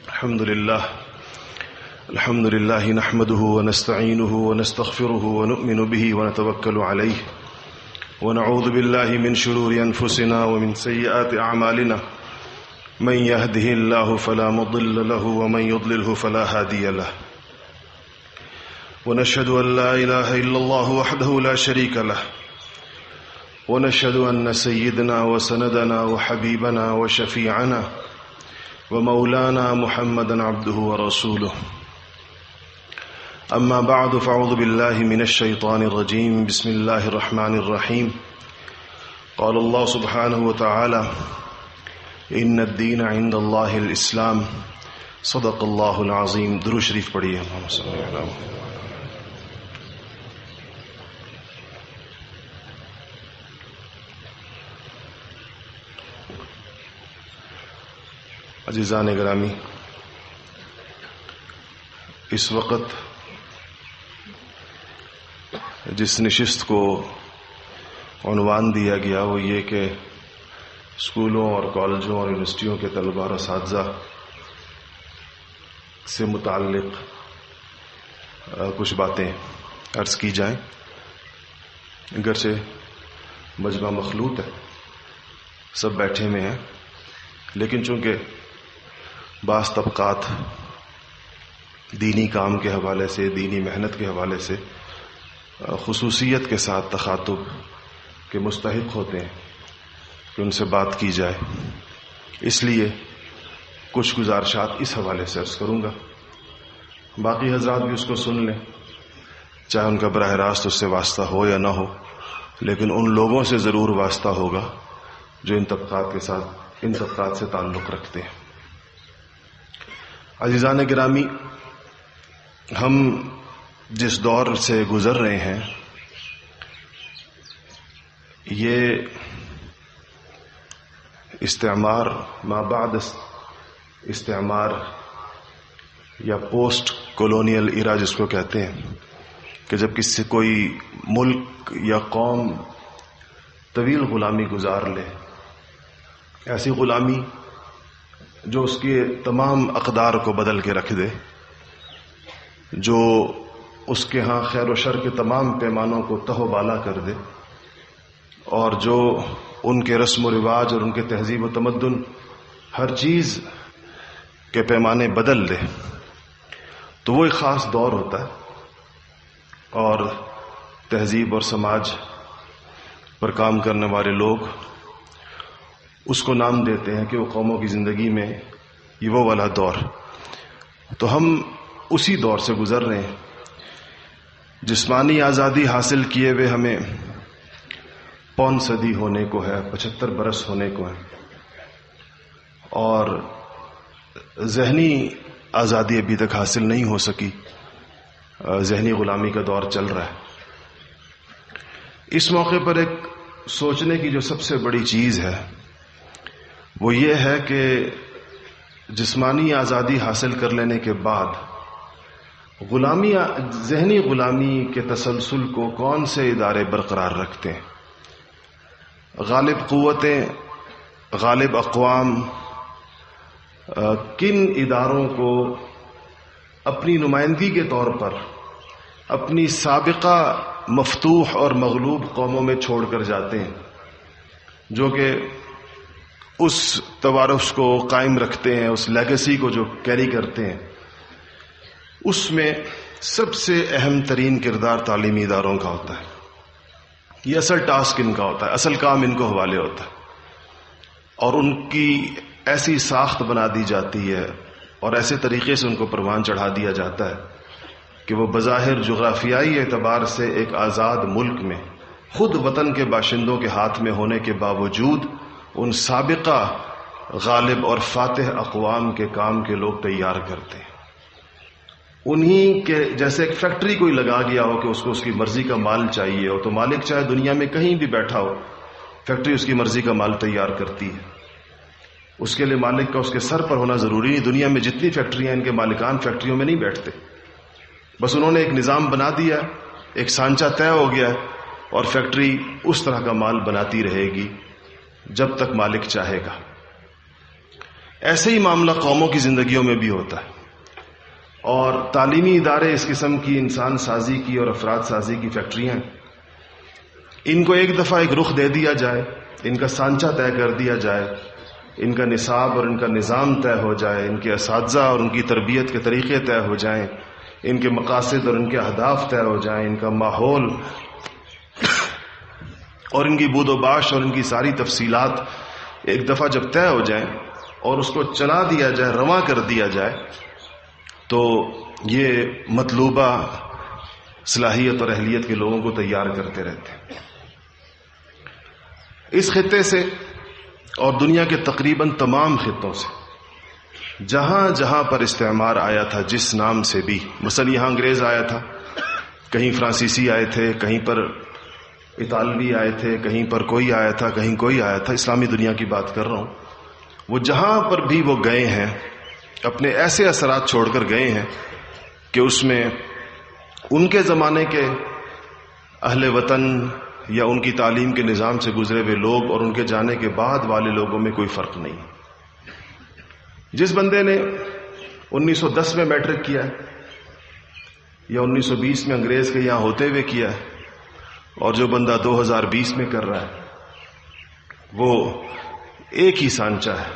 الحمد لله نحمده ونستعينه ونستغفره ونؤمن به ونتوكل عليه ونعوذ بالله من شرور أنفسنا ومن سيئات أعمالنا من يهده الله فلا مضل له ومن يضلله فلا هادي له ونشهد أن لا إله إلا الله وحده لا شريك له ونشهد أن سيدنا وسندنا وحبيبنا وشفيعنا ومولانا محمدا عبده ورسوله أما بعد فأعوذ بالله من الشيطان الرجيم بسم الله الرحمن الرحيم قال الله سبحانه وتعالى إن الدين عند الله الإسلام صدق الله العظيم. درود شریف پڑھیے. اللهم صل على محمد. عزیزان گرامی، اس وقت جس نشست کو عنوان دیا گیا وہ یہ کہ اسکولوں اور کالجوں اور یونیورسٹیوں کے طلباء اور اساتذہ سے متعلق کچھ باتیں عرض کی جائیں. اگرچہ مجمع مخلوط ہے، سب بیٹھے میں ہیں، لیکن چونکہ بعض طبقات دینی کام کے حوالے سے، دینی محنت کے حوالے سے خصوصیت کے ساتھ تخاطب کے مستحق ہوتے ہیں کہ ان سے بات کی جائے، اس لیے کچھ گزارشات اس حوالے سے عرض کروں گا. باقی حضرات بھی اس کو سن لیں، چاہے ان کا براہ راست اس سے واسطہ ہو یا نہ ہو، لیکن ان لوگوں سے ضرور واسطہ ہوگا جو ان طبقات سے تعلق رکھتے ہیں. عزیزان گرامی، ہم جس دور سے گزر رہے ہیں یہ استعمار، ما بعد استعمار یا پوسٹ کولونیل ایرا جس کو کہتے ہیں، کہ جب کوئی ملک یا قوم طویل غلامی گزار لے، ایسی غلامی جو اس کے تمام اقدار کو بدل کے رکھ دے، جو اس کے ہاں خیر و شر کے تمام پیمانوں کو تہ و بالا کر دے، اور جو ان کے رسم و رواج اور ان کے تہذیب و تمدن ہر چیز کے پیمانے بدل دے، تو وہ ایک خاص دور ہوتا ہے. اور تہذیب اور سماج پر کام کرنے والے لوگ اس کو نام دیتے ہیں کہ وہ قوموں کی زندگی میں یہ وہ والا دور. تو ہم اسی دور سے گزر رہے ہیں. جسمانی آزادی حاصل کیے ہوئے ہمیں 5 صدی ہونے کو ہے، 75 برس ہونے کو ہے، اور ذہنی آزادی ابھی تک حاصل نہیں ہو سکی. ذہنی غلامی کا دور چل رہا ہے. اس موقع پر ایک سوچنے کی جو سب سے بڑی چیز ہے وہ یہ ہے کہ جسمانی آزادی حاصل کر لینے کے بعد ذہنی غلامی کے تسلسل کو کون سے ادارے برقرار رکھتے ہیں؟ غالب قوتیں، غالب اقوام کن اداروں کو اپنی نمائندگی کے طور پر اپنی سابقہ مفتوح اور مغلوب قوموں میں چھوڑ کر جاتے ہیں، جو کہ اس توارث کو قائم رکھتے ہیں، اس لیگیسی کو جو کیری کرتے ہیں. اس میں سب سے اہم ترین کردار تعلیمی اداروں کا ہوتا ہے. یہ اصل ٹاسک ان کا ہوتا ہے، اصل کام ان کو حوالے ہوتا ہے، اور ان کی ایسی ساخت بنا دی جاتی ہے اور ایسے طریقے سے ان کو پروان چڑھا دیا جاتا ہے کہ وہ بظاہر جغرافیائی اعتبار سے ایک آزاد ملک میں خود وطن کے باشندوں کے ہاتھ میں ہونے کے باوجود ان سابقہ غالب اور فاتح اقوام کے کام کے لوگ تیار کرتے ہیں. انہی کے جیسے ایک فیکٹری کوئی لگا گیا ہو کہ اس کو اس کی مرضی کا مال چاہیے ہو، تو مالک چاہے دنیا میں کہیں بھی بیٹھا ہو، فیکٹری اس کی مرضی کا مال تیار کرتی ہے. اس کے لیے مالک کا اس کے سر پر ہونا ضروری نہیں. دنیا میں جتنی فیکٹریاں ہیں، ان کے مالکان فیکٹریوں میں نہیں بیٹھتے، بس انہوں نے ایک نظام بنا دیا، ایک سانچہ طے ہو گیا اور فیکٹری اس طرح کا مال بناتی رہے گی جب تک مالک چاہے گا. ایسے ہی معاملہ قوموں کی زندگیوں میں بھی ہوتا ہے. اور تعلیمی ادارے اس قسم کی انسان سازی کی اور افراد سازی کی فیکٹریاں ہیں. ان کو ایک دفعہ ایک رخ دے دیا جائے، ان کا سانچہ طے کر دیا جائے، ان کا نصاب اور ان کا نظام طے ہو جائے، ان کے اساتذہ اور ان کی تربیت کے طریقے طے ہو جائیں، ان کے مقاصد اور ان کے اہداف طے ہو جائیں، ان کا ماحول اور ان کی بود و باش اور ان کی ساری تفصیلات ایک دفعہ جب طے ہو جائیں اور اس کو چلا دیا جائے، رواں کر دیا جائے، تو یہ مطلوبہ صلاحیت اور اہلیت کے لوگوں کو تیار کرتے رہتے ہیں. اس خطے سے اور دنیا کے تقریباً تمام خطوں سے جہاں جہاں پر استعمار آیا تھا، جس نام سے بھی، مثلا یہاں انگریز آیا تھا، کہیں فرانسیسی آئے تھے، کہیں پر اطالوی آئے تھے، کہیں پر کوئی آیا تھا، کہیں کوئی آیا تھا، اسلامی دنیا کی بات کر رہا ہوں. وہ جہاں پر بھی وہ گئے ہیں اپنے ایسے اثرات چھوڑ کر گئے ہیں کہ اس میں ان کے زمانے کے اہل وطن یا ان کی تعلیم کے نظام سے گزرے ہوئے لوگ اور ان کے جانے کے بعد والے لوگوں میں کوئی فرق نہیں. جس بندے نے 1910 میں میٹرک کیا ہے یا 1920 میں انگریز کے یہاں ہوتے ہوئے کیا ہے، اور جو بندہ 2020 میں کر رہا ہے، وہ ایک ہی سانچہ ہے.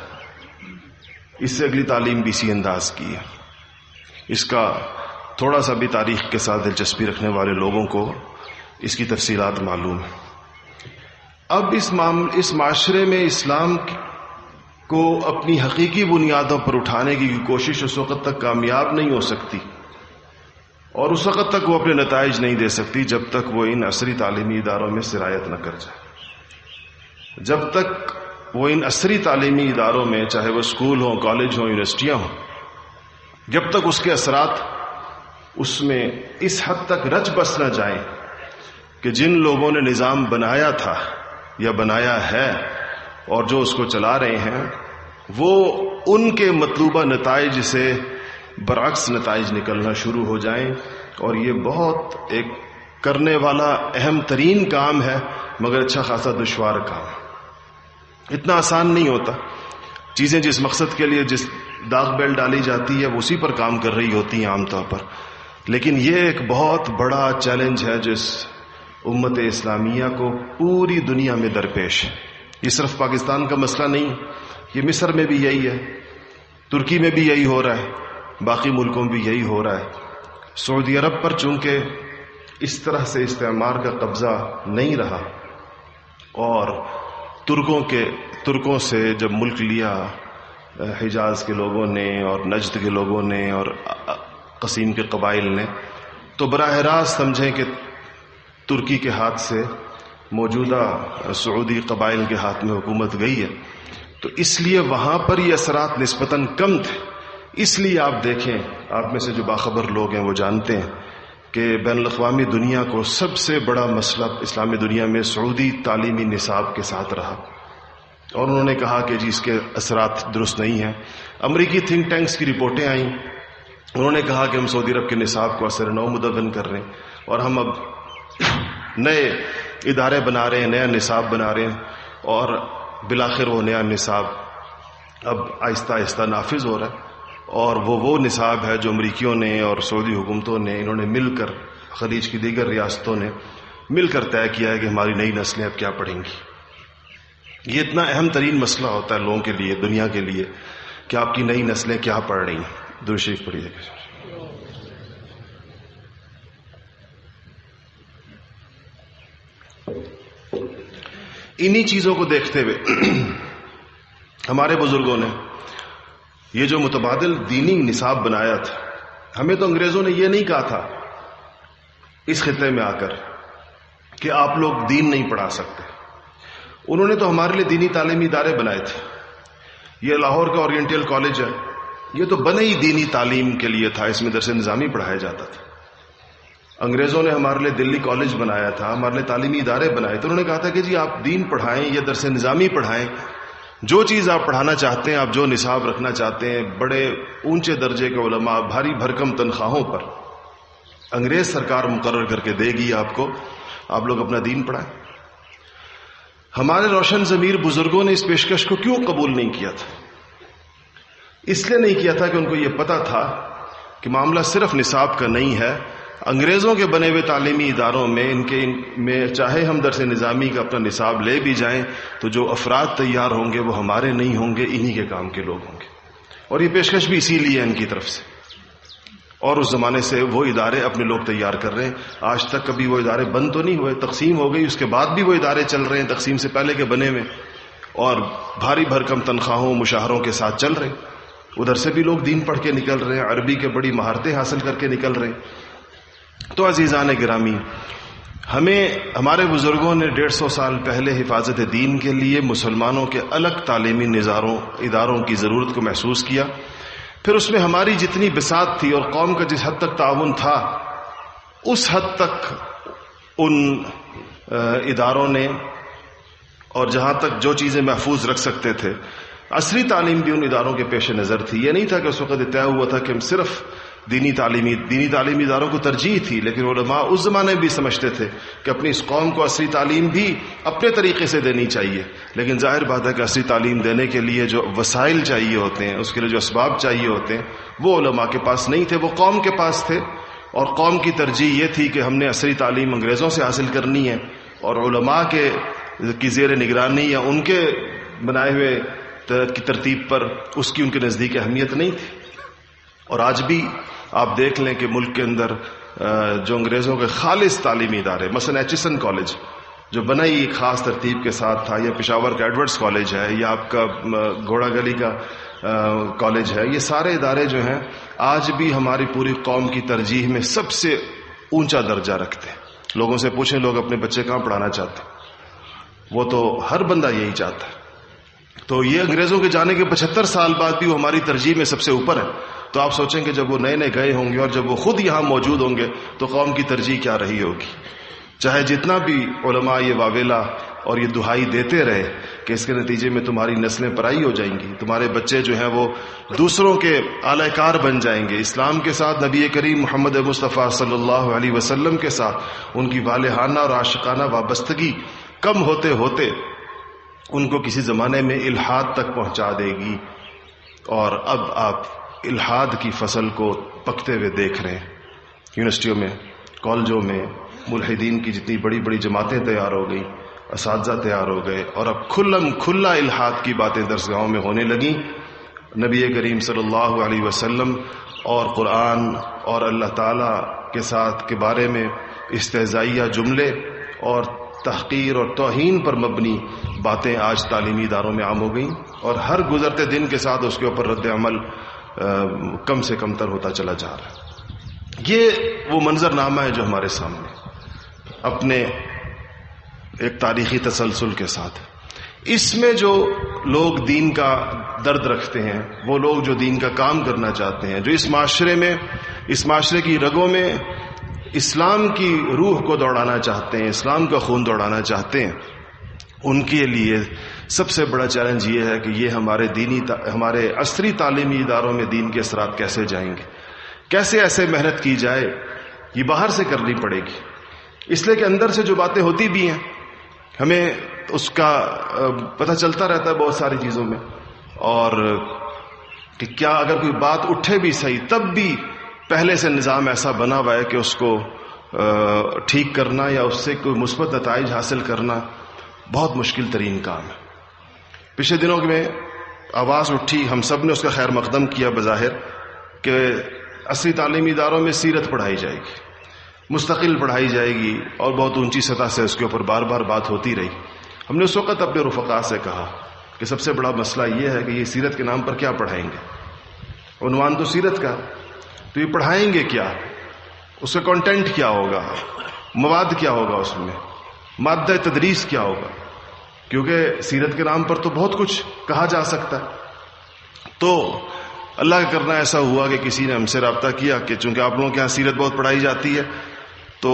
اس سے اگلی تعلیم بھی اسی انداز کی ہے. اس کا تھوڑا سا بھی تاریخ کے ساتھ دلچسپی رکھنے والے لوگوں کو اس کی تفصیلات معلوم ہے. اب اس معاشرے میں اسلام کو اپنی حقیقی بنیادوں پر اٹھانے کی کوشش اس وقت تک کامیاب نہیں ہو سکتی، اور اس وقت تک وہ اپنے نتائج نہیں دے سکتی جب تک وہ ان عصری تعلیمی اداروں میں سرایت نہ کر جائے. جب تک وہ ان عصری تعلیمی اداروں میں، چاہے وہ اسکول ہوں، کالج ہوں، یونیورسٹیاں ہوں، جب تک اس کے اثرات اس میں اس حد تک رچ بس نہ جائیں کہ جن لوگوں نے نظام بنایا تھا یا بنایا ہے اور جو اس کو چلا رہے ہیں، وہ ان کے مطلوبہ نتائج سے برعکس نتائج نکلنا شروع ہو جائیں. اور یہ بہت ایک کرنے والا اہم ترین کام ہے، مگر اچھا خاصا دشوار کام. اتنا آسان نہیں ہوتا. چیزیں جس مقصد کے لیے جس داغ بیل ڈالی جاتی ہے وہ اسی پر کام کر رہی ہوتی ہیں عام طور پر، لیکن یہ ایک بہت بڑا چیلنج ہے جو اس امت اسلامیہ کو پوری دنیا میں درپیش ہے. یہ صرف پاکستان کا مسئلہ نہیں، یہ مصر میں بھی یہی ہے، ترکی میں بھی یہی ہو رہا ہے، باقی ملکوں میں بھی یہی ہو رہا ہے. سعودی عرب پر چونکہ اس طرح سے استعمار کا قبضہ نہیں رہا، اور ترکوں سے جب ملک لیا حجاز کے لوگوں نے اور نجد کے لوگوں نے اور قصیم کے قبائل نے، تو براہ راست سمجھیں کہ ترکی کے ہاتھ سے موجودہ سعودی قبائل کے ہاتھ میں حکومت گئی ہے. تو اس لیے وہاں پر یہ اثرات نسبتاً کم تھے. اس لیے آپ دیکھیں، آپ میں سے جو باخبر لوگ ہیں وہ جانتے ہیں کہ بین الاقوامی دنیا کو سب سے بڑا مسئلہ اسلامی دنیا میں سعودی تعلیمی نصاب کے ساتھ رہا، اور انہوں نے کہا کہ جی اس کے اثرات درست نہیں ہیں. امریکی تھنک ٹینکس کی رپورٹیں آئیں، انہوں نے کہا کہ ہم سعودی عرب کے نصاب کو اثر نو مدون کر رہے ہیں، اور ہم اب نئے ادارے بنا رہے ہیں، نیا نصاب بنا رہے ہیں، اور بالآخر وہ نیا نصاب اب آہستہ آہستہ نافذ ہو رہا ہے. اور وہ نصاب ہے جو امریکیوں نے اور سعودی حکومتوں نے، انہوں نے مل کر، خلیج کی دیگر ریاستوں نے مل کر طے کیا ہے کہ ہماری نئی نسلیں اب کیا پڑھیں گی. یہ اتنا اہم ترین مسئلہ ہوتا ہے لوگوں کے لیے، دنیا کے لیے، کہ آپ کی نئی نسلیں کیا پڑھ رہی ہیں. درود شریف پڑھیے. انہی چیزوں کو دیکھتے ہوئے ہمارے بزرگوں نے یہ جو متبادل دینی نصاب بنایا تھا، ہمیں تو انگریزوں نے یہ نہیں کہا تھا اس خطے میں آ کر کہ آپ لوگ دین نہیں پڑھا سکتے. انہوں نے تو ہمارے لیے دینی تعلیمی ادارے بنائے تھے. یہ لاہور کا اورینٹل کالج ہے، یہ تو بنے ہی دینی تعلیم کے لیے تھا، اس میں درس نظامی پڑھایا جاتا تھا. انگریزوں نے ہمارے لیے دلی کالج بنایا تھا، ہمارے لیے تعلیمی ادارے بنائے تھے. انہوں نے کہا تھا کہ جی آپ دین پڑھائیں یا درس نظامی پڑھائیں، جو چیز آپ پڑھانا چاہتے ہیں، آپ جو نصاب رکھنا چاہتے ہیں، بڑے اونچے درجے کے علماء بھاری بھرکم تنخواہوں پر انگریز سرکار مقرر کر کے دے گی آپ کو، آپ لوگ اپنا دین پڑھائیں. ہمارے روشن ضمیر بزرگوں نے اس پیشکش کو کیوں قبول نہیں کیا تھا؟ اس لیے نہیں کیا تھا کہ ان کو یہ پتا تھا کہ معاملہ صرف نصاب کا نہیں ہے. انگریزوں کے بنے ہوئے تعلیمی اداروں میں چاہے ہم درس نظامی کا اپنا نصاب لے بھی جائیں تو جو افراد تیار ہوں گے وہ ہمارے نہیں ہوں گے، انہی کے کام کے لوگ ہوں گے. اور یہ پیشکش بھی اسی لیے ان کی طرف سے. اور اس زمانے سے وہ ادارے اپنے لوگ تیار کر رہے ہیں. آج تک کبھی وہ ادارے بند تو نہیں ہوئے، تقسیم ہو گئی اس کے بعد بھی وہ ادارے چل رہے ہیں تقسیم سے پہلے کے بنے ہوئے، اور بھاری بھرکم تنخواہوں مشاہروں کے ساتھ چل رہے ہیں. ادھر سے بھی لوگ دین پڑھ کے نکل رہے ہیں، عربی کے بڑی مہارتیں حاصل کر کے نکل رہے ہیں. تو عزیزان گرامی، ہمارے بزرگوں نے 150 سال پہلے حفاظت دین کے لیے مسلمانوں کے الگ تعلیمی اداروں کی ضرورت کو محسوس کیا. پھر اس میں ہماری جتنی بساط تھی اور قوم کا جس حد تک تعاون تھا، اس حد تک ان اداروں نے، اور جہاں تک جو چیزیں محفوظ رکھ سکتے تھے، عصری تعلیم بھی ان اداروں کے پیش نظر تھی. یہ نہیں تھا کہ اس وقت طے ہوا تھا کہ ہم صرف دینی تعلیمی اداروں کو ترجیح تھی، لیکن علماء اس زمانے بھی سمجھتے تھے کہ اپنی اس قوم کو عصری تعلیم بھی اپنے طریقے سے دینی چاہیے. لیکن ظاہر بات ہے کہ عصری تعلیم دینے کے لیے جو وسائل چاہیے ہوتے ہیں، اس کے لیے جو اسباب چاہیے ہوتے ہیں، وہ علماء کے پاس نہیں تھے، وہ قوم کے پاس تھے. اور قوم کی ترجیح یہ تھی کہ ہم نے عصری تعلیم انگریزوں سے حاصل کرنی ہے، اور علماء کی زیر نگرانی یا ان کے بنائے ہوئے کی ترتیب پر اس کی ان کے نزدیک اہمیت نہیں تھی. اور آج بھی آپ دیکھ لیں کہ ملک کے اندر جو انگریزوں کے خالص تعلیمی ادارے، مثلا ایچسن کالج جو بنا ہی ایک خاص ترتیب کے ساتھ تھا، یا پشاور کا ایڈورڈز کالج ہے، یا آپ کا گھوڑا گلی کا کالج ہے، یہ سارے ادارے جو ہیں آج بھی ہماری پوری قوم کی ترجیح میں سب سے اونچا درجہ رکھتے ہیں. لوگوں سے پوچھیں لوگ اپنے بچے کہاں پڑھانا چاہتے ہیں، وہ تو ہر بندہ یہی چاہتا ہے. تو یہ انگریزوں کے جانے کے 75 سال بعد بھی وہ ہماری ترجیح میں سب سے اوپر ہے. تو آپ سوچیں کہ جب وہ نئے نئے گئے ہوں گے اور جب وہ خود یہاں موجود ہوں گے تو قوم کی ترجیح کیا رہی ہوگی. چاہے جتنا بھی علماء یہ واویلا اور یہ دہائی دیتے رہے کہ اس کے نتیجے میں تمہاری نسلیں پرائی ہو جائیں گی، تمہارے بچے جو ہیں وہ دوسروں کے اعلی کار بن جائیں گے، اسلام کے ساتھ نبی کریم محمد مصطفیٰ صلی اللہ علیہ وسلم کے ساتھ ان کی والہانہ اور عاشقانہ وابستگی کم ہوتے ہوتے ان کو کسی زمانے میں الحاد تک پہنچا دے گی. اور اب آپ الحاد کی فصل کو پکتے ہوئے دیکھ رہے ہیں. یونیورسٹیوں میں، کالجوں میں ملحدین کی جتنی بڑی بڑی جماعتیں تیار ہو گئیں، اساتذہ تیار ہو گئے، اور اب کھلا الحاد کی باتیں درسگاہوں میں ہونے لگیں. نبی کریم صلی اللہ علیہ وسلم اور قرآن اور اللہ تعالیٰ کے بارے میں استہزائیہ جملے اور تحقیر اور توہین پر مبنی باتیں آج تعلیمی اداروں میں عام ہو گئیں، اور ہر گزرتے دن کے ساتھ اس کے اوپر رد عمل کم سے کم تر ہوتا چلا جا رہا ہے. یہ وہ منظر نامہ ہے جو ہمارے سامنے اپنے ایک تاریخی تسلسل کے ساتھ. اس میں جو لوگ دین کا درد رکھتے ہیں، وہ لوگ جو دین کا کام کرنا چاہتے ہیں، جو اس معاشرے کی رگوں میں اسلام کی روح کو دوڑانا چاہتے ہیں، اسلام کا خون دوڑانا چاہتے ہیں، ان کے لیے سب سے بڑا چیلنج یہ ہے کہ یہ ہمارے عصری تعلیمی اداروں میں دین کے اثرات کیسے جائیں گے، کیسے ایسے محنت کی جائے. یہ باہر سے کرنی پڑے گی، اس لیے کہ اندر سے جو باتیں ہوتی بھی ہیں ہمیں اس کا پتہ چلتا رہتا ہے بہت ساری چیزوں میں، اور کہ کیا اگر کوئی بات اٹھے بھی صحیح، تب بھی پہلے سے نظام ایسا بنا ہوا ہے کہ اس کو ٹھیک کرنا یا اس سے کوئی مثبت نتائج حاصل کرنا بہت مشکل ترین کام ہے. پچھلے دنوں میں آواز اٹھی، ہم سب نے اس کا خیر مقدم کیا بظاہر، کہ عصری تعلیمی اداروں میں سیرت پڑھائی جائے گی، مستقل پڑھائی جائے گی، اور بہت اونچی سطح سے اس کے اوپر بار بار بات ہوتی رہی. ہم نے اس وقت اپنے رفقا سے کہا کہ سب سے بڑا مسئلہ یہ ہے کہ یہ سیرت کے نام پر کیا پڑھائیں گے، عنوان تو سیرت کا، تو یہ پڑھائیں گے کیا، اس کا کنٹینٹ کیا ہوگا، مواد کیا ہوگا، اس میں مادہ تدریس کیا ہوگا، کیونکہ سیرت کے نام پر تو بہت کچھ کہا جا سکتا ہے. تو اللہ کا کرنا ایسا ہوا کہ کسی نے ہم سے رابطہ کیا کہ چونکہ آپ لوگوں کے یہاں سیرت بہت پڑھائی جاتی ہے تو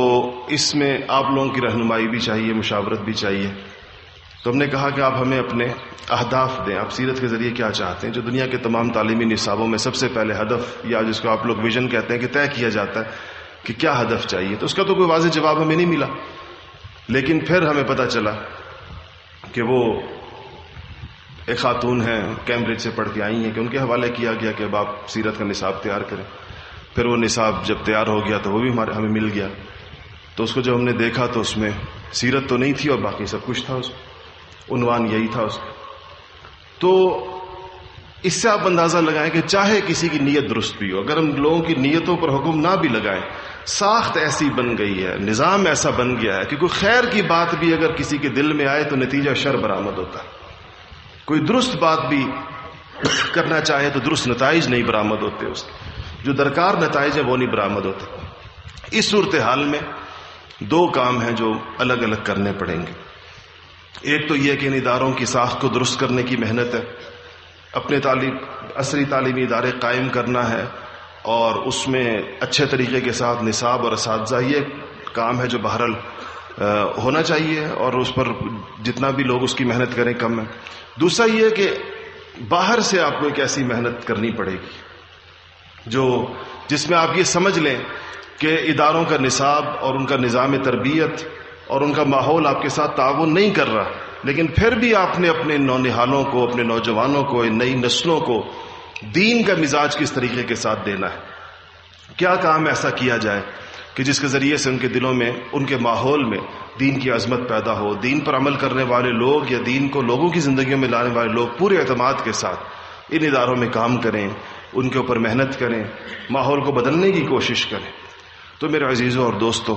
اس میں آپ لوگوں کی رہنمائی بھی چاہیے، مشاورت بھی چاہیے. تو ہم نے کہا کہ آپ ہمیں اپنے اہداف دیں، آپ سیرت کے ذریعے کیا چاہتے ہیں. جو دنیا کے تمام تعلیمی نصابوں میں سب سے پہلے ہدف، یا جس کو آپ لوگ ویژن کہتے ہیں، کہ طے کیا جاتا ہے کہ کیا ہدف چاہیے، تو اس کا تو کوئی واضح جواب ہمیں نہیں ملا. لیکن پھر ہمیں پتہ چلا کہ وہ ایک خاتون ہیں کیمبرج سے پڑھ کے آئی ہیں کہ ان کے حوالے کیا گیا کہ اب آپ سیرت کا نصاب تیار کریں. پھر وہ نصاب جب تیار ہو گیا تو وہ بھی ہمیں مل گیا. تو اس کو جب ہم نے دیکھا تو اس میں سیرت تو نہیں تھی اور باقی سب کچھ تھا. اس عنوان یہی تھا اس کا. تو اس سے آپ اندازہ لگائیں کہ چاہے کسی کی نیت درست بھی ہو، اگر ہم لوگوں کی نیتوں پر حکم نہ بھی لگائیں، ساخت ایسی بن گئی ہے، نظام ایسا بن گیا ہے کہ کوئی خیر کی بات بھی اگر کسی کے دل میں آئے تو نتیجہ شر برآمد ہوتا ہے. کوئی درست بات بھی کرنا چاہے تو درست نتائج نہیں برآمد ہوتے، اس کے جو درکار نتائج ہیں وہ نہیں برآمد ہوتے. اس صورتحال میں دو کام ہیں جو الگ الگ کرنے پڑیں گے. ایک تو یہ کہ ان اداروں کی ساخت کو درست کرنے کی محنت ہے، اپنے عصری تعلیمی ادارے قائم کرنا ہے اور اس میں اچھے طریقے کے ساتھ نصاب اور اساتذہ، یہ کام ہے جو بہرحال ہونا چاہیے اور اس پر جتنا بھی لوگ اس کی محنت کریں کم ہے. دوسرا یہ کہ باہر سے آپ کو ایک ایسی محنت کرنی پڑے گی جس میں آپ یہ سمجھ لیں کہ اداروں کا نصاب اور ان کا نظام تربیت اور ان کا ماحول آپ کے ساتھ تعاون نہیں کر رہا، لیکن پھر بھی آپ نے اپنے نونہالوں کو، اپنے نوجوانوں کو، نئی نسلوں کو دین کا مزاج کس طریقے کے ساتھ دینا ہے. کیا کام ایسا کیا جائے کہ جس کے ذریعے سے ان کے دلوں میں، ان کے ماحول میں دین کی عظمت پیدا ہو، دین پر عمل کرنے والے لوگ یا دین کو لوگوں کی زندگیوں میں لانے والے لوگ پورے اعتماد کے ساتھ ان اداروں میں کام کریں، ان کے اوپر محنت کریں، ماحول کو بدلنے کی کوشش کریں. تو میرے عزیزوں اور دوستوں،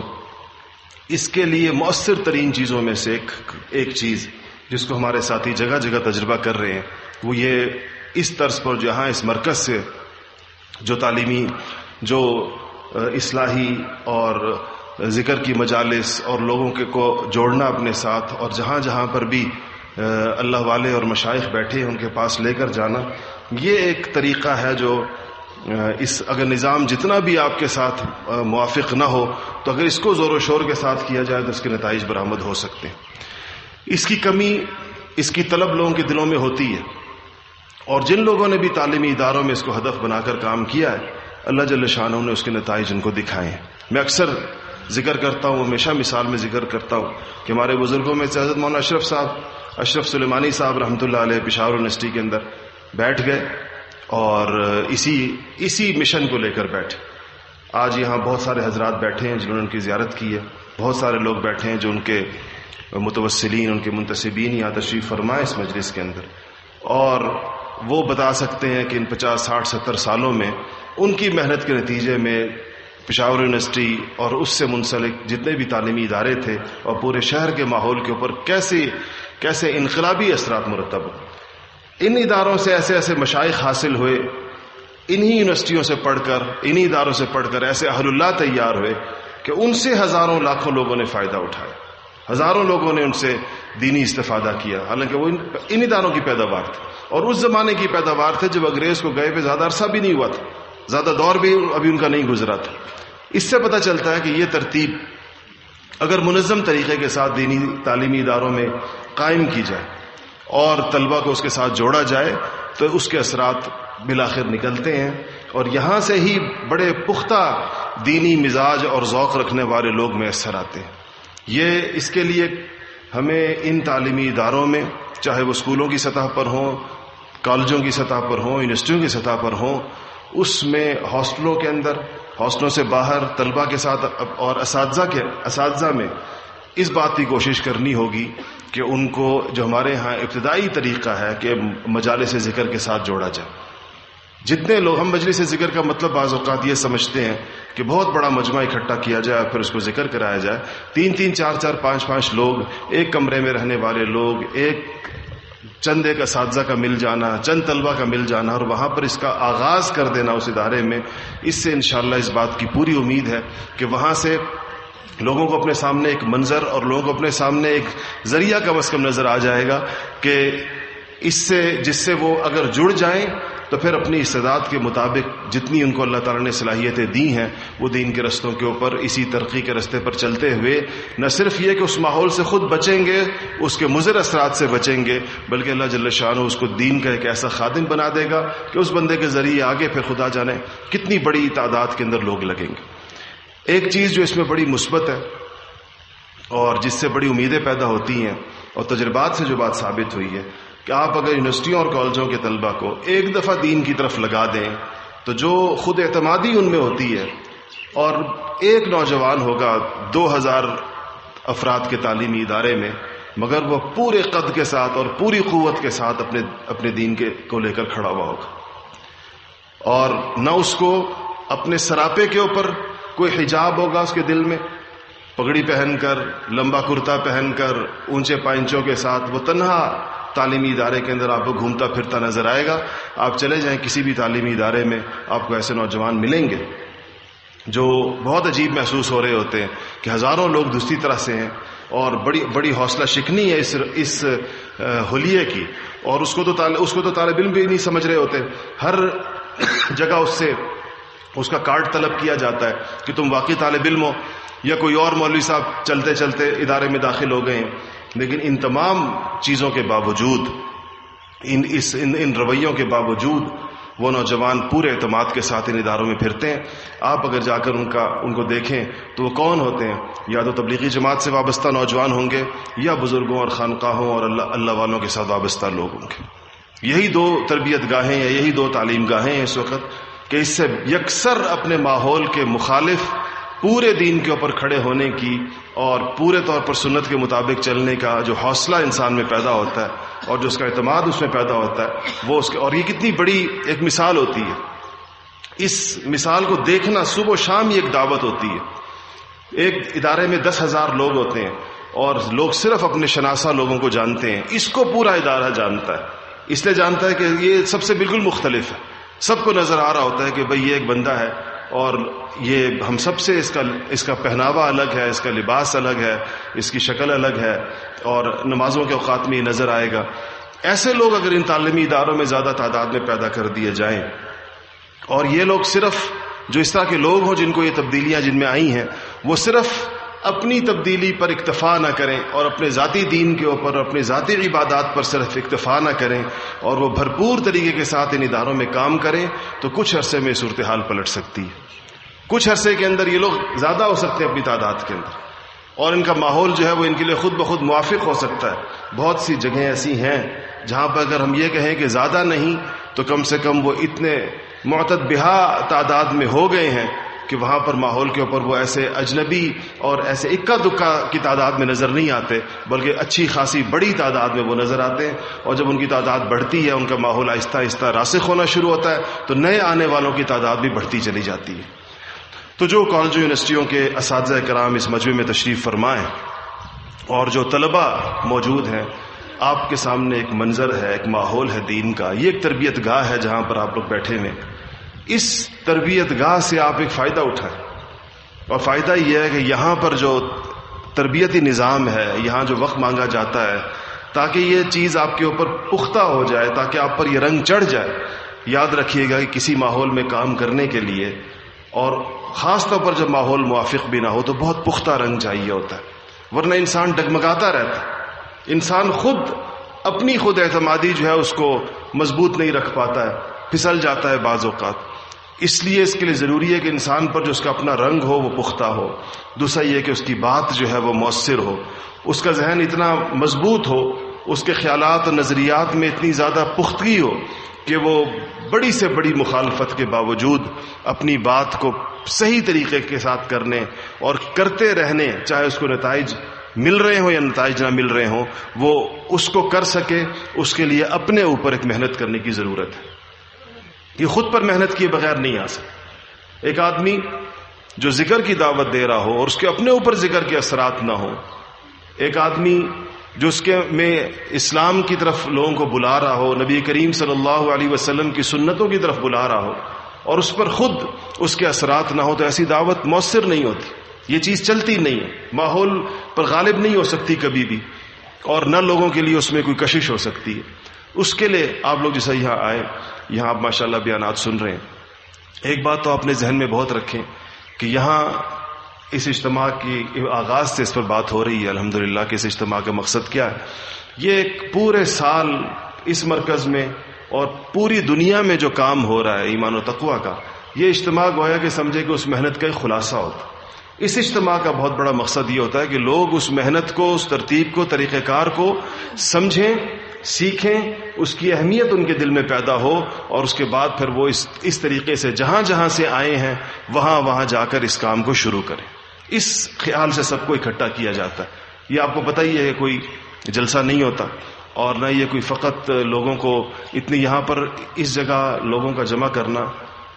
اس کے لیے مؤثر ترین چیزوں میں سے ایک چیز جس کو ہمارے ساتھی جگہ جگہ تجربہ کر رہے ہیں، وہ یہ اس طرز پر جہاں اس مرکز سے جو تعلیمی، جو اصلاحی اور ذکر کی مجالس اور لوگوں کو جوڑنا اپنے ساتھ، اور جہاں جہاں پر بھی اللہ والے اور مشائخ بیٹھے ہیں ان کے پاس لے کر جانا، یہ ایک طریقہ ہے جو اگر نظام جتنا بھی آپ کے ساتھ موافق نہ ہو تو اگر اس کو زور و شور کے ساتھ کیا جائے تو اس کے نتائج برآمد ہو سکتے ہیں. اس کی کمی، اس کی طلب لوگوں کے دلوں میں ہوتی ہے، اور جن لوگوں نے بھی تعلیمی اداروں میں اس کو ہدف بنا کر کام کیا ہے، اللہ جل شانہ نے اس کے نتائج ان کو دکھائے ہیں. میں اکثر ذکر کرتا ہوں، ہمیشہ مثال میں ذکر کرتا ہوں کہ ہمارے بزرگوں میں سے حضرت مولانا اشرف سلیمانی صاحب رحمۃ اللہ علیہ پشاور یونیورسٹی کے اندر بیٹھ گئے اور اسی مشن کو لے کر بیٹھے. آج یہاں بہت سارے حضرات بیٹھے ہیں جنہوں نے ان کی زیارت کی ہے، بہت سارے لوگ بیٹھے ہیں جو ان کے متوسلین، ان کے منتسبین یہاں تشریف فرمائے اس مجلس کے اندر، اور وہ بتا سکتے ہیں کہ ان 50 60 70 سالوں میں ان کی محنت کے نتیجے میں پشاور یونیورسٹی اور اس سے منسلک جتنے بھی تعلیمی ادارے تھے اور پورے شہر کے ماحول کے اوپر کیسے انقلابی اثرات مرتب ہوئے. ان اداروں سے ایسے مشائخ حاصل ہوئے، انہی یونیورسٹیوں سے پڑھ کر، انہی اداروں سے پڑھ کر ایسے اہل اللہ تیار ہوئے کہ ان سے ہزاروں لاکھوں لوگوں نے فائدہ اٹھایا، ہزاروں لوگوں نے ان سے دینی استفادہ کیا، حالانکہ وہ ان اداروں کی پیداوار تھی اور اس زمانے کی پیداوار تھے جب انگریز کو گئے پہ زیادہ عرصہ بھی نہیں ہوا تھا، زیادہ دور بھی ابھی ان کا نہیں گزرا تھا. اس سے پتہ چلتا ہے کہ یہ ترتیب اگر منظم طریقے کے ساتھ دینی تعلیمی اداروں میں قائم کی جائے اور طلبہ کو اس کے ساتھ جوڑا جائے تو اس کے اثرات بالآخر نکلتے ہیں، اور یہاں سے ہی بڑے پختہ دینی مزاج اور ذوق رکھنے والے لوگ میسر آتے ہیں. اس کے لیے ہمیں ان تعلیمی اداروں میں، چاہے وہ اسکولوں کی سطح پر ہوں، کالجوں کی سطح پر ہوں، یونیورسٹیوں کی سطح پر ہوں، اس میں ہاسٹلوں کے اندر، ہاسٹلوں سے باہر طلبہ کے ساتھ اور اساتذہ میں اس بات کی کوشش کرنی ہوگی کہ ان کو جو ہمارے ہاں ابتدائی طریقہ ہے کہ مجالس ذکر کے ساتھ جوڑا جائے. جتنے لوگ، ہم مجلس ذکر کا مطلب بعض اوقات یہ سمجھتے ہیں کہ بہت بڑا مجمع اکٹھا کیا جائے اور پھر اس کو ذکر کرایا جائے. 3 4 5 لوگ، ایک کمرے میں رہنے والے لوگ، چند ایک اساتذہ کا مل جانا، چند طلبہ کا مل جانا اور وہاں پر اس کا آغاز کر دینا اس ادارے میں، اس سے انشاءاللہ اس بات کی پوری امید ہے کہ وہاں سے لوگوں کو اپنے سامنے ایک منظر اور لوگوں کو اپنے سامنے ایک ذریعہ کم از کم نظر آ جائے گا کہ جس سے وہ اگر جڑ جائیں تو پھر اپنی استعداد کے مطابق جتنی ان کو اللہ تعالیٰ نے صلاحیتیں دی ہیں وہ دین کے رستوں کے اوپر اسی ترقی کے رستے پر چلتے ہوئے نہ صرف یہ کہ اس ماحول سے خود بچیں گے، اس کے مضر اثرات سے بچیں گے، بلکہ اللہ جل شانہ اس کو دین کا ایک ایسا خادم بنا دے گا کہ اس بندے کے ذریعے آگے پھر خدا جانے کتنی بڑی تعداد کے اندر لوگ لگیں گے. ایک چیز جو اس میں بڑی مثبت ہے اور جس سے بڑی امیدیں پیدا ہوتی ہیں اور تجربات سے جو بات ثابت ہوئی ہے کہ آپ اگر یونیورسٹیوں اور کالجوں کے طلبہ کو ایک دفعہ دین کی طرف لگا دیں تو جو خود اعتمادی ان میں ہوتی ہے، اور ایک نوجوان ہوگا 2000 افراد کے تعلیمی ادارے میں، مگر وہ پورے قد کے ساتھ اور پوری قوت کے ساتھ اپنے دین کو لے کر کھڑا ہوا ہوگا، اور نہ اس کو اپنے سراپے کے اوپر کوئی حجاب ہوگا، اس کے دل میں پگڑی پہن کر، لمبا کرتا پہن کر، اونچے پائنچوں کے ساتھ وہ تنہا تعلیمی ادارے کے اندر آپ کو گھومتا پھرتا نظر آئے گا۔ آپ چلے جائیں کسی بھی تعلیمی ادارے میں، آپ کو ایسے نوجوان ملیں گے جو بہت عجیب محسوس ہو رہے ہوتے ہیں کہ ہزاروں لوگ دوسری طرح سے ہیں، اور بڑی حوصلہ شکنی ہے اس حلیے کی، اور اس کو تو طالب علم بھی نہیں سمجھ رہے ہوتے، ہر جگہ اس کا کارڈ طلب کیا جاتا ہے کہ تم واقعی طالب علم ہو یا کوئی اور مولوی صاحب چلتے چلتے ادارے میں داخل ہو گئے ہیں۔ لیکن ان تمام چیزوں کے باوجود، ان رویوں کے باوجود وہ نوجوان پورے اعتماد کے ساتھ ان اداروں میں پھرتے ہیں۔ آپ اگر جا کر ان کو دیکھیں تو وہ کون ہوتے ہیں؟ یا تو تبلیغی جماعت سے وابستہ نوجوان ہوں گے، یا بزرگوں اور خانقاہوں اور اللہ والوں کے ساتھ وابستہ لوگ ہوں گے۔ یہی دو تربیت گاہیں یا یہی دو تعلیم گاہیں ہیں اس وقت کہ اس سے یکسر اپنے ماحول کے مخالف پورے دین کے اوپر کھڑے ہونے کی اور پورے طور پر سنت کے مطابق چلنے کا جو حوصلہ انسان میں پیدا ہوتا ہے اور جو اس کا اعتماد اس میں پیدا ہوتا ہے، وہ اور یہ کتنی بڑی ایک مثال ہوتی ہے۔ اس مثال کو دیکھنا صبح و شام ہی ایک دعوت ہوتی ہے۔ ایک ادارے میں 10,000 لوگ ہوتے ہیں اور لوگ صرف اپنے شناسہ لوگوں کو جانتے ہیں، اس کو پورا ادارہ جانتا ہے، اس لیے جانتا ہے کہ یہ سب سے بالکل مختلف ہے، سب کو نظر آ رہا ہوتا ہے کہ بھئی یہ ایک بندہ ہے اور یہ ہم سب سے اس کا پہناوا الگ ہے، اس کا لباس الگ ہے، اس کی شکل الگ ہے، اور نمازوں کے اوقات میں یہ نظر آئے گا۔ ایسے لوگ اگر ان تعلیمی اداروں میں زیادہ تعداد میں پیدا کر دیے جائیں، اور یہ لوگ صرف جو اس طرح کے لوگ ہوں جن کو یہ تبدیلیاں جن میں آئی ہیں، وہ صرف اپنی تبدیلی پر اکتفا نہ کریں اور اپنے ذاتی دین کے اوپر، اپنے ذاتی عبادات پر صرف اکتفا نہ کریں، اور وہ بھرپور طریقے کے ساتھ ان اداروں میں کام کریں، تو کچھ عرصے میں صورتحال پلٹ سکتی ہے۔ کچھ عرصے کے اندر یہ لوگ زیادہ ہو سکتے ہیں اپنی تعداد کے اندر، اور ان کا ماحول جو ہے وہ ان کے لیے خود بخود موافق ہو سکتا ہے۔ بہت سی جگہیں ایسی ہیں جہاں پر اگر ہم یہ کہیں کہ زیادہ نہیں تو کم سے کم وہ اتنے معتد بہا تعداد میں ہو گئے ہیں کہ وہاں پر ماحول کے اوپر وہ ایسے اجنبی اور ایسے اکا دکا کی تعداد میں نظر نہیں آتے، بلکہ اچھی خاصی بڑی تعداد میں وہ نظر آتے ہیں، اور جب ان کی تعداد بڑھتی ہے، ان کا ماحول آہستہ آہستہ راسخ ہونا شروع ہوتا ہے، تو نئے آنے والوں کی تعداد بھی بڑھتی چلی جاتی ہے۔ تو جو کالجوں یونیورسٹیوں کے اساتذہ کرام اس مجمع میں تشریف فرمائیں اور جو طلباء موجود ہیں، آپ کے سامنے ایک منظر ہے، ایک ماحول ہے دین کا، یہ ایک تربیت گاہ ہے جہاں پر آپ لوگ بیٹھے ہوئے۔ اس تربیت گاہ سے آپ ایک فائدہ اٹھائیں، اور فائدہ یہ ہے کہ یہاں پر جو تربیتی نظام ہے، یہاں جو وقت مانگا جاتا ہے، تاکہ یہ چیز آپ کے اوپر پختہ ہو جائے، تاکہ آپ پر یہ رنگ چڑھ جائے۔ یاد رکھیے گا کہ کسی ماحول میں کام کرنے کے لیے، اور خاص طور پر جب ماحول موافق بھی نہ ہو، تو بہت پختہ رنگ چاہیے ہوتا ہے، ورنہ انسان ڈگمگاتا رہتا ہے، انسان اپنی خود اعتمادی جو ہے اس کو مضبوط نہیں رکھ پاتا ہے، پھسل جاتا ہے بعض اوقات۔ اس لیے اس کے لیے ضروری ہے کہ انسان پر جو اس کا اپنا رنگ ہو وہ پختہ ہو، دوسرا یہ کہ اس کی بات جو ہے وہ مؤثر ہو، اس کا ذہن اتنا مضبوط ہو، اس کے خیالات اور نظریات میں اتنی زیادہ پختگی ہو کہ وہ بڑی سے بڑی مخالفت کے باوجود اپنی بات کو صحیح طریقے کے ساتھ کرنے اور کرتے رہنے، چاہے اس کو نتائج مل رہے ہوں یا نتائج نہ مل رہے ہوں، وہ اس کو کر سکے۔ اس کے لیے اپنے اوپر ایک محنت کرنے کی ضرورت ہے، یہ خود پر محنت کیے بغیر نہیں آ سکتا۔ ایک آدمی جو ذکر کی دعوت دے رہا ہو اور اس کے اپنے اوپر ذکر کے اثرات نہ ہوں، ایک آدمی جو اس کے میں اسلام کی طرف لوگوں کو بلا رہا ہو، نبی کریم صلی اللہ علیہ وسلم کی سنتوں کی طرف بلا رہا ہو، اور اس پر خود اس کے اثرات نہ ہو، تو ایسی دعوت مؤثر نہیں ہوتی، یہ چیز چلتی نہیں ہے، ماحول پر غالب نہیں ہو سکتی کبھی بھی، اور نہ لوگوں کے لیے اس میں کوئی کشش ہو سکتی ہے۔ اس کے لیے آپ لوگ جیسا یہاں آئے، یہاں آپ ماشاءاللہ بیانات سن رہے ہیں، ایک بات تو اپنے ذہن میں بہت رکھیں کہ یہاں اس اجتماع کی آغاز سے اس پر بات ہو رہی ہے الحمدللہ کہ اس اجتماع کا مقصد کیا ہے۔ یہ ایک پورے سال اس مرکز میں اور پوری دنیا میں جو کام ہو رہا ہے ایمان و تقوی کا، یہ اجتماع گویا کہ سمجھے کہ اس محنت کا ایک خلاصہ ہوتا، اس اجتماع کا بہت بڑا مقصد یہ ہوتا ہے کہ لوگ اس محنت کو، اس ترتیب کو، طریقہ کار کو سمجھیں، سیکھیں، اس کی اہمیت ان کے دل میں پیدا ہو، اور اس کے بعد پھر وہ اس طریقے سے جہاں جہاں سے آئے ہیں وہاں جا کر اس کام کو شروع کریں۔ اس خیال سے سب کو اکٹھا کیا جاتا ہے۔ یہ آپ کو پتہ ہی ہے کہ کوئی جلسہ نہیں ہوتا، اور نہ یہ کوئی فقط لوگوں کو اتنی یہاں پر اس جگہ لوگوں کا جمع کرنا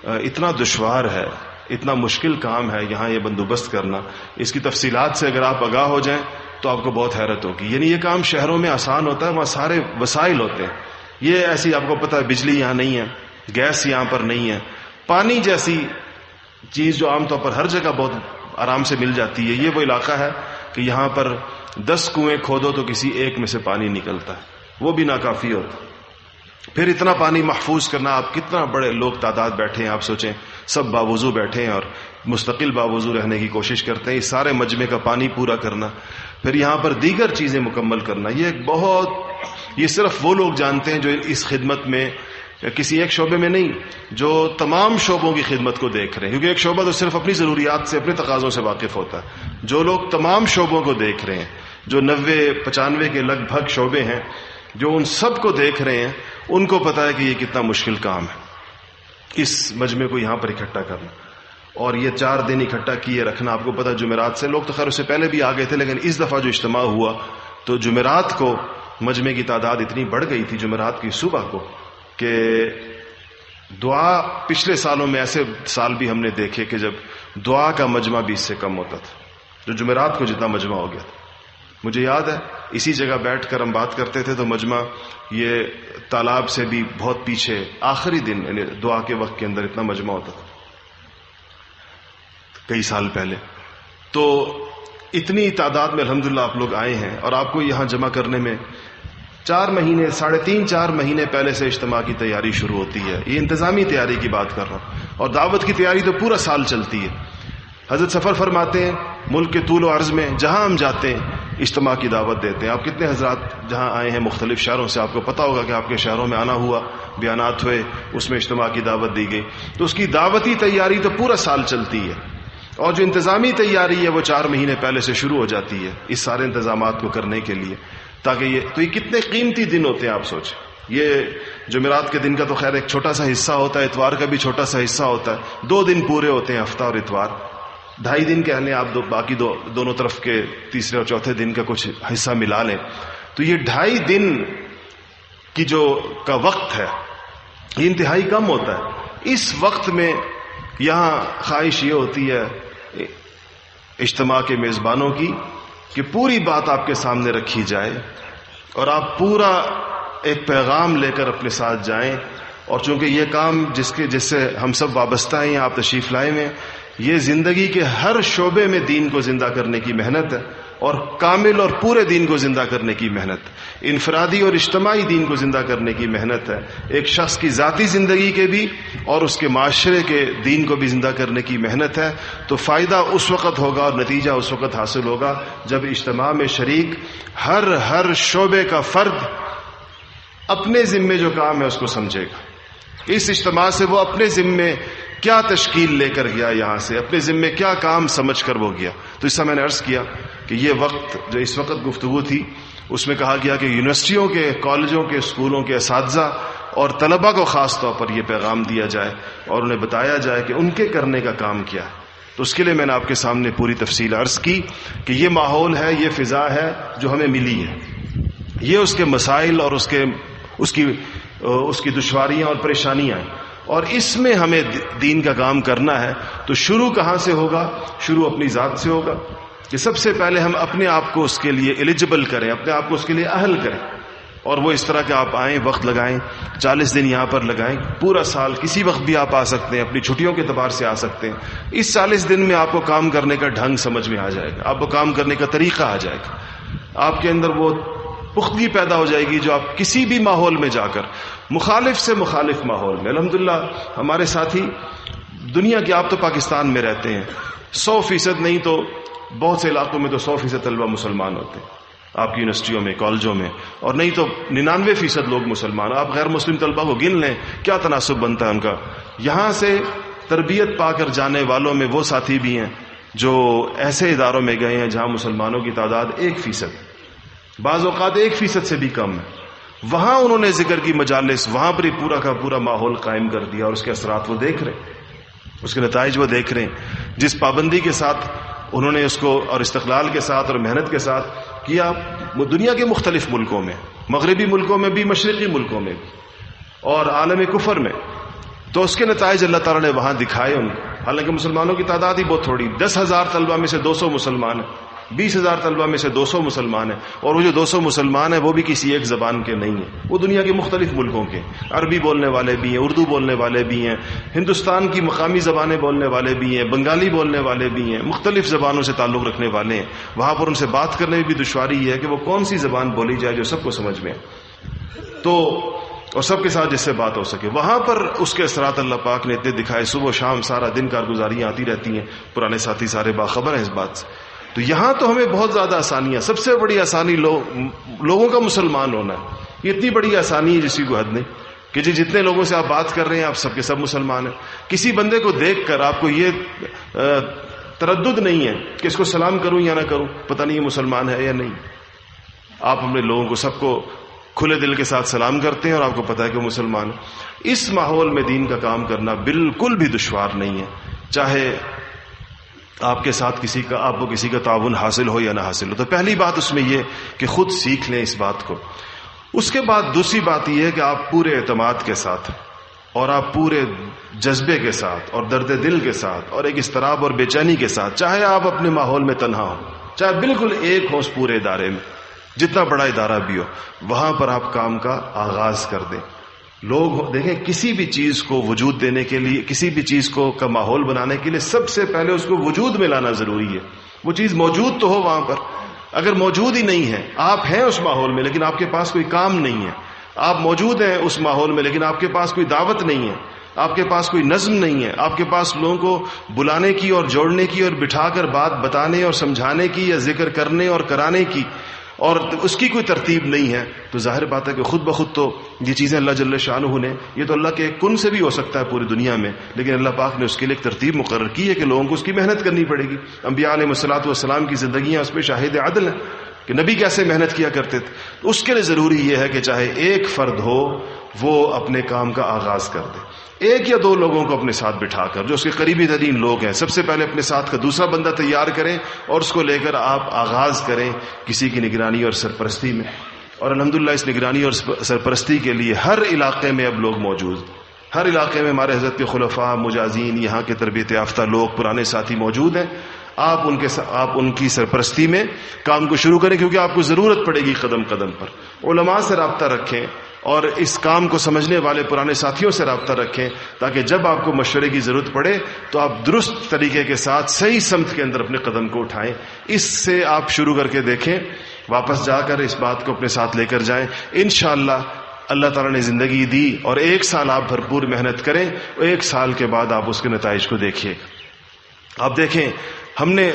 اتنا دشوار ہے، اتنا مشکل کام ہے یہاں یہ بندوبست کرنا۔ اس کی تفصیلات سے اگر آپ آگاہ ہو جائیں تو آپ کو بہت حیرت ہوگی۔ یعنی یہ کام شہروں میں آسان ہوتا ہے، وہاں سارے وسائل ہوتے ہیں۔ یہ ایسی آپ کو پتہ ہے بجلی یہاں نہیں ہے، گیس یہاں پر نہیں ہے، پانی جیسی چیز جو عام طور پر ہر جگہ بہت آرام سے مل جاتی ہے، یہ وہ علاقہ ہے کہ یہاں پر 10 کنویں کھودو تو کسی ایک میں سے پانی نکلتا ہے، وہ بھی ناکافی ہوتا ہے۔ پھر اتنا پانی محفوظ کرنا، آپ کتنا بڑے لوگ تعداد بیٹھے ہیں، آپ سوچیں سب باوضو بیٹھے ہیں اور مستقل باوضو رہنے کی کوشش کرتے ہیں، اس سارے مجمع کا پانی پورا کرنا، پھر یہاں پر دیگر چیزیں مکمل کرنا، یہ صرف وہ لوگ جانتے ہیں جو اس خدمت میں کسی ایک شعبے میں نہیں، جو تمام شعبوں کی خدمت کو دیکھ رہے ہیں، کیونکہ ایک شعبہ تو صرف اپنی ضروریات سے، اپنے تقاضوں سے واقف ہوتا ہے۔ جو لوگ تمام شعبوں کو دیکھ رہے ہیں، جو 90-95 کے لگ بھگ شعبے ہیں، جو ان سب کو دیکھ رہے ہیں، ان کو پتا ہے کہ یہ کتنا مشکل کام ہے اس مجمع کو یہاں پر اکٹھا کرنا، اور یہ 4 دن اکٹھا کیے رکھنا۔ آپ کو پتا جمعرات سے لوگ تو خیر اس سے پہلے بھی آ گئے تھے، لیکن اس دفعہ جو اجتماع ہوا تو جمعرات کو مجمع کی تعداد اتنی بڑھ گئی تھی جمعرات کی صبح کو کہ دعا، پچھلے سالوں میں ایسے سال بھی ہم نے دیکھے کہ جب دعا کا مجمع بھی اس سے کم ہوتا تھا، جو جمعرات کو جتنا مجمع ہو گیا تھا۔ مجھے یاد ہے اسی جگہ بیٹھ کر ہم بات کرتے تھے تو مجمع یہ تالاب سے بھی بہت پیچھے آخری دن، یعنی دعا کے وقت کے اندر اتنا مجمع ہوتا تھا کئی سال پہلے۔ تو اتنی تعداد میں الحمدللہ آپ لوگ آئے ہیں، اور آپ کو یہاں جمع کرنے میں 4 مہینے، 3.5-4 مہینے پہلے سے اجتماع کی تیاری شروع ہوتی ہے۔ یہ انتظامی تیاری کی بات کر رہا ہوں، اور دعوت کی تیاری تو پورا سال چلتی ہے۔ حضرت سفر فرماتے ہیں ملک کے طول و عرض میں جہاں ہم جاتے ہیں اجتماع کی دعوت دیتے ہیں۔ آپ کتنے حضرات جہاں آئے ہیں مختلف شہروں سے، آپ کو پتا ہوگا کہ آپ کے شہروں میں آنا ہوا، بیانات ہوئے، اس میں اجتماع کی دعوت دی گئی، تو اس کی دعوتی تیاری تو پورا سال چلتی ہے، اور جو انتظامی تیاری ہے وہ 4 مہینے پہلے سے شروع ہو جاتی ہے اس سارے انتظامات کو کرنے کے لیے، تاکہ یہ کتنے قیمتی دن ہوتے ہیں آپ سوچیں۔ یہ جمعرات کے دن کا تو خیر ایک چھوٹا سا حصہ ہوتا ہے، اتوار کا بھی چھوٹا سا حصہ ہوتا ہے، 2 دن پورے ہوتے ہیں، ہفتہ اور اتوار، 2.5 دن کہہ لیں آپ، باقی دونوں طرف کے تیسرے اور چوتھے دن کا کچھ حصہ ملا لیں، تو یہ 2.5 دن کی کا وقت ہے یہ انتہائی کم ہوتا ہے۔ اس وقت میں یہاں خواہش یہ ہوتی ہے اجتماع کے میزبانوں کی کہ پوری بات آپ کے سامنے رکھی جائے، اور آپ پورا ایک پیغام لے کر اپنے ساتھ جائیں، اور چونکہ یہ کام جس سے ہم سب وابستہ ہیں، آپ تشریف لائے ہیں، یہ زندگی کے ہر شعبے میں دین کو زندہ کرنے کی محنت ہے، اور کامل اور پورے دین کو زندہ کرنے کی محنت، انفرادی اور اجتماعی دین کو زندہ کرنے کی محنت ہے، ایک شخص کی ذاتی زندگی کے بھی اور اس کے معاشرے کے دین کو بھی زندہ کرنے کی محنت ہے۔ تو فائدہ اس وقت ہوگا اور نتیجہ اس وقت حاصل ہوگا جب اجتماع میں شریک ہر شعبے کا فرد اپنے ذمے جو کام ہے اس کو سمجھے گا۔ اس اجتماع سے وہ اپنے ذمے کیا تشکیل لے کر گیا، یہاں سے اپنے ذمے کیا کام سمجھ کر وہ گیا۔ تو اس سے میں نے عرض کیا کہ یہ وقت جو اس وقت گفتگو تھی اس میں کہا گیا کہ یونیورسٹیوں کے، کالجوں کے، اسکولوں کے اساتذہ اور طلباء کو خاص طور پر یہ پیغام دیا جائے اور انہیں بتایا جائے کہ ان کے کرنے کا کام کیا ہے۔ تو اس کے لیے میں نے آپ کے سامنے پوری تفصیل عرض کی کہ یہ ماحول ہے، یہ فضا ہے جو ہمیں ملی ہے، یہ اس کے مسائل اور اس کی دشواریاں اور پریشانیاں ہیں، اور اس میں ہمیں دین کا کام کرنا ہے۔ تو شروع کہاں سے ہوگا؟ شروع اپنی ذات سے ہوگا کہ سب سے پہلے ہم اپنے آپ کو اس کے لیے ایلیجبل کریں، اپنے آپ کو اس کے لیے اہل کریں، اور وہ اس طرح کہ آپ آئیں، وقت لگائیں، 40 دن یہاں پر لگائیں، پورا سال کسی وقت بھی آپ آ سکتے ہیں، اپنی چھٹیوں کے اعتبار سے آ سکتے ہیں۔ اس 40 دن میں آپ کو کام کرنے کا ڈھنگ سمجھ میں آ جائے گا، آپ کو کام کرنے کا طریقہ آ جائے گا، آپ کے اندر وہ پختگی پیدا ہو جائے گی جو آپ کسی بھی ماحول میں جا کر، مخالف سے مخالف ماحول میں، الحمدللہ ہمارے ساتھی دنیا کے، آپ تو پاکستان میں رہتے ہیں، 100% نہیں تو بہت سے علاقوں میں تو 100% طلبہ مسلمان ہوتے ہیں آپ کی یونیورسٹیوں میں، کالجوں میں، اور نہیں تو 99% لوگ مسلمان۔ آپ غیر مسلم طلبہ کو گن لیں، کیا تناسب بنتا ہے ان کا۔ یہاں سے تربیت پا کر جانے والوں میں وہ ساتھی بھی ہیں جو ایسے اداروں میں گئے ہیں جہاں مسلمانوں کی تعداد 1%، بعض اوقات 1% سے بھی کم ہے، وہاں انہوں نے ذکر کی مجالس، وہاں پر ہی پورا کا پورا ماحول قائم کر دیا، اور اس کے اثرات وہ دیکھ رہے ہیں، اس کے نتائج وہ دیکھ رہے ہیں۔ جس پابندی کے ساتھ انہوں نے اس کو اور استقلال کے ساتھ اور محنت کے ساتھ کیا، دنیا کے مختلف ملکوں میں، مغربی ملکوں میں بھی، مشرقی ملکوں میں بھی، اور عالم کفر میں، تو اس کے نتائج اللہ تعالیٰ نے وہاں دکھائے ان کو۔ حالانکہ مسلمانوں کی تعداد ہی بہت تھوڑی، 10,000 طلبہ میں سے 200 مسلمان ہیں، 20,000 طلبہ میں سے 200 مسلمان ہیں، اور وہ جو 200 مسلمان ہیں وہ بھی کسی ایک زبان کے نہیں ہیں، وہ دنیا کے مختلف ملکوں کے، عربی بولنے والے بھی ہیں، اردو بولنے والے بھی ہیں، ہندوستان کی مقامی زبانیں بولنے والے بھی ہیں، بنگالی بولنے والے بھی ہیں، مختلف زبانوں سے تعلق رکھنے والے ہیں۔ وہاں پر ان سے بات کرنے میں بھی دشواری ہے کہ وہ کون سی زبان بولی جائے جو سب کو سمجھ میں، تو اور سب کے ساتھ جس سے بات ہو سکے۔ وہاں پر اس کے اثرات اللہ پاک نے اتنے دکھائے، صبح و شام سارا دن کارگزاریاں آتی رہتی ہیں، پرانے ساتھی سارے باخبر ہیں اس بات سے۔ تو یہاں تو ہمیں بہت زیادہ آسانیاں، سب سے بڑی آسانی لوگوں کا مسلمان ہونا ہے، یہ اتنی بڑی آسانی ہے جس کی کوئی حد نہیں، کہ جتنے لوگوں سے آپ بات کر رہے ہیں آپ سب کے سب مسلمان ہیں۔ کسی بندے کو دیکھ کر آپ کو یہ تردد نہیں ہے کہ اس کو سلام کروں یا نہ کروں، پتہ نہیں یہ مسلمان ہے یا نہیں، آپ اپنے لوگوں کو سب کو کھلے دل کے ساتھ سلام کرتے ہیں اور آپ کو پتہ ہے کہ مسلمان ہے۔ اس ماحول میں دین کا کام کرنا بالکل بھی دشوار نہیں ہے، چاہے آپ کے ساتھ آپ کو کسی کا تعاون حاصل ہو یا نہ حاصل ہو۔ تو پہلی بات اس میں یہ کہ خود سیکھ لیں اس بات کو۔ اس کے بعد دوسری بات یہ ہے کہ آپ پورے اعتماد کے ساتھ اور آپ پورے جذبے کے ساتھ اور درد دل کے ساتھ اور ایک اضطراب اور بے چینی کے ساتھ، چاہے آپ اپنے ماحول میں تنہا ہوں، چاہے بالکل ایک ہو اس پورے ادارے میں، جتنا بڑا ادارہ بھی ہو، وہاں پر آپ کام کا آغاز کر دیں۔ لوگ دیکھیں، کسی بھی چیز کو وجود دینے کے لیے، کسی بھی چیز کا ماحول بنانے کے لیے سب سے پہلے اس کو وجود میں لانا ضروری ہے۔ وہ چیز موجود تو ہو وہاں پر، اگر موجود ہی نہیں ہے، آپ ہیں اس ماحول میں لیکن آپ کے پاس کوئی کام نہیں ہے، آپ موجود ہیں اس ماحول میں لیکن آپ کے پاس کوئی دعوت نہیں ہے، آپ کے پاس کوئی نظم نہیں ہے، آپ کے پاس لوگوں کو بلانے کی اور جوڑنے کی اور بٹھا کر بات بتانے اور سمجھانے کی یا ذکر کرنے اور کرانے کی اور اس کی کوئی ترتیب نہیں ہے، تو ظاہر بات ہے کہ خود بخود تو یہ چیزیں اللہ جل شانہ نے، یہ تو اللہ کے ایک کن سے بھی ہو سکتا ہے پوری دنیا میں، لیکن اللہ پاک نے اس کے لیے ایک ترتیب مقرر کی ہے کہ لوگوں کو اس کی محنت کرنی پڑے گی۔ انبیاء علیہ الصلوۃ والسلام کی زندگیاں اس پہ شاہد عدل ہیں کہ نبی کیسے محنت کیا کرتے تھے۔ تو اس کے لیے ضروری یہ ہے کہ چاہے ایک فرد ہو وہ اپنے کام کا آغاز کر دے، ایک یا دو لوگوں کو اپنے ساتھ بٹھا کر، جو اس کے قریبی ترین لوگ ہیں، سب سے پہلے اپنے ساتھ کا دوسرا بندہ تیار کریں اور اس کو لے کر آپ آغاز کریں کسی کی نگرانی اور سرپرستی میں۔ اور الحمدللہ اس نگرانی اور سرپرستی کے لیے ہر علاقے میں اب لوگ موجود، ہر علاقے میں ہمارے حضرت کے خلفاء، مجازین، یہاں کے تربیت یافتہ لوگ، پرانے ساتھی موجود ہیں۔ آپ ان کی سرپرستی میں کام کو شروع کریں، کیونکہ آپ کو ضرورت پڑے گی قدم قدم پر۔ علماء سے رابطہ رکھیں اور اس کام کو سمجھنے والے پرانے ساتھیوں سے رابطہ رکھیں، تاکہ جب آپ کو مشورے کی ضرورت پڑے تو آپ درست طریقے کے ساتھ صحیح سمت کے اندر اپنے قدم کو اٹھائیں۔ اس سے آپ شروع کر کے دیکھیں، واپس جا کر اس بات کو اپنے ساتھ لے کر جائیں۔ انشاءاللہ اللہ تعالیٰ نے زندگی دی اور 1 سال آپ بھرپور محنت کریں، 1 سال کے بعد آپ اس کے نتائج کو دیکھیے۔ آپ دیکھیں، ہم نے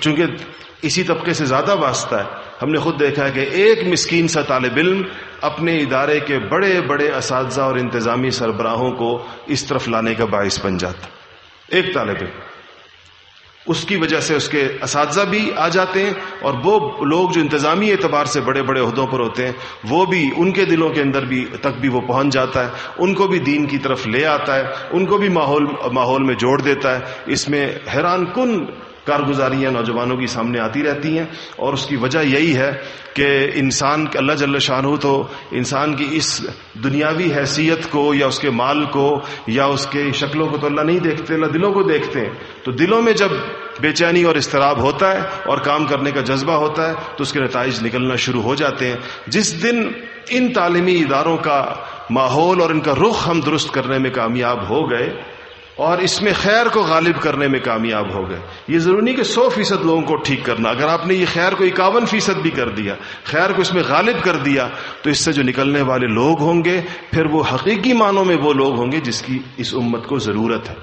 چونکہ اسی طبقے سے زیادہ واسطہ ہے، ہم نے خود دیکھا ہے کہ ایک مسکین سا طالب علم اپنے ادارے کے بڑے بڑے اساتذہ اور انتظامی سربراہوں کو اس طرف لانے کا باعث بن جاتا۔ ایک طالب علم، اس کی وجہ سے اس کے اساتذہ بھی آ جاتے ہیں، اور وہ لوگ جو انتظامی اعتبار سے بڑے بڑے عہدوں پر ہوتے ہیں وہ بھی، ان کے دلوں کے اندر بھی تک بھی وہ پہنچ جاتا ہے، ان کو بھی دین کی طرف لے آتا ہے، ان کو بھی ماحول میں جوڑ دیتا ہے۔ اس میں حیران کن کارگزاریاں نوجوانوں کی سامنے آتی رہتی ہیں، اور اس کی وجہ یہی ہے کہ انسان، اللہ جل شانہ تو انسان کی اس دنیاوی حیثیت کو یا اس کے مال کو یا اس کے شکلوں کو تو اللہ نہیں دیکھتے، اللہ دلوں کو دیکھتے ہیں۔ تو دلوں میں جب بے چینی اور اضطراب ہوتا ہے اور کام کرنے کا جذبہ ہوتا ہے تو اس کے نتائج نکلنا شروع ہو جاتے ہیں۔ جس دن ان تعلیمی اداروں کا ماحول اور ان کا رخ ہم درست کرنے میں کامیاب ہو گئے اور اس میں خیر کو غالب کرنے میں کامیاب ہو گئے، یہ ضروری نہیں کہ 100% لوگوں کو ٹھیک کرنا، اگر آپ نے یہ خیر کو 51% بھی کر دیا، خیر کو اس میں غالب کر دیا، تو اس سے جو نکلنے والے لوگ ہوں گے پھر وہ حقیقی معنوں میں وہ لوگ ہوں گے جس کی اس امت کو ضرورت ہے۔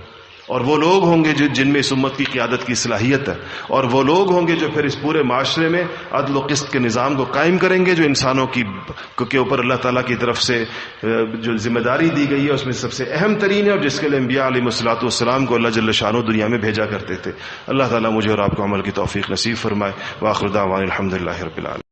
اور وہ لوگ ہوں گے جن میں اس امت کی قیادت کی صلاحیت ہے، اور وہ لوگ ہوں گے جو پھر اس پورے معاشرے میں عدل و قسط کے نظام کو قائم کریں گے، جو انسانوں کے اوپر اللہ تعالیٰ کی طرف سے جو ذمہ داری دی گئی ہے اس میں سب سے اہم ترین ہے، اور جس کے لیے انبیاء علیہ الصلوۃ والسلام کو اللہ جل شانہ دنیا میں بھیجا کرتے تھے۔ اللہ تعالیٰ مجھے اور آپ کو عمل کی توفیق نصیب فرمائے۔ وآخر دعوانا الحمدللہ رب العالمین۔